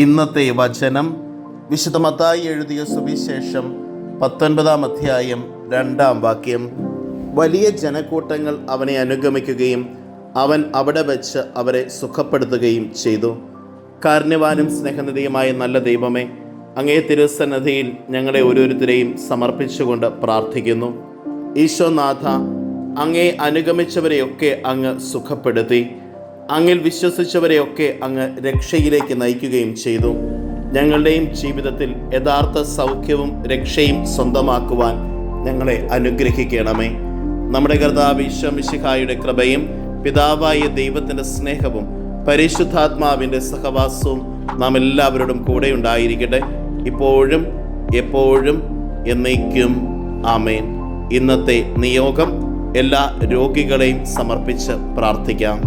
ഇന്നത്തെ വചനം വിശുദ്ധ മത്തായി എഴുതിയ സുവിശേഷം 19-ാം അധ്യായം 2-ാം വാക്യം. വലിയ ജനക്കൂട്ടങ്ങൾ അവനെ അനുഗമിക്കുകയും അവൻ അവിടെ വച്ച് അവരെ സുഖപ്പെടുത്തുകയും ചെയ്തു. കാരുണ്യവാനും സ്നേഹനിധിയുമായ നല്ല ദൈവമേ, അങ്ങേ തിരുസന്നിധിയിൽ ഞങ്ങളെ ഓരോരുത്തരെയും സമർപ്പിച്ചുകൊണ്ട് പ്രാർത്ഥിക്കുന്നു. ഈശോനാഥ, അങ്ങേ അനുഗമിച്ചവരെയൊക്കെ അങ്ങ് സുഖപ്പെടുത്തി, അങ്ങിൽ വിശ്വസിച്ചവരെയൊക്കെ അങ്ങ് രക്ഷയിലേക്ക് നയിക്കുകയും ചെയ്തു. ഞങ്ങളുടെയും ജീവിതത്തിൽ യഥാർത്ഥ സൗഖ്യവും രക്ഷയും സ്വന്തമാക്കുവാൻ ഞങ്ങളെ അനുഗ്രഹിക്കണമേ. നമ്മുടെ കർത്താവ് ഈശോ മിശിഹായുടെ കൃപയും പിതാവായ ദൈവത്തിൻ്റെ സ്നേഹവും പരിശുദ്ധാത്മാവിൻ്റെ സഹവാസവും നാം എല്ലാവരോടും കൂടെ ഉണ്ടായിരിക്കട്ടെ, ഇപ്പോഴും എപ്പോഴും എന്നേക്കും. ആമേൻ. ഇന്നത്തെ നിയോഗം എല്ലാ രോഗികളെയും സമർപ്പിച്ച് പ്രാർത്ഥിക്കാം.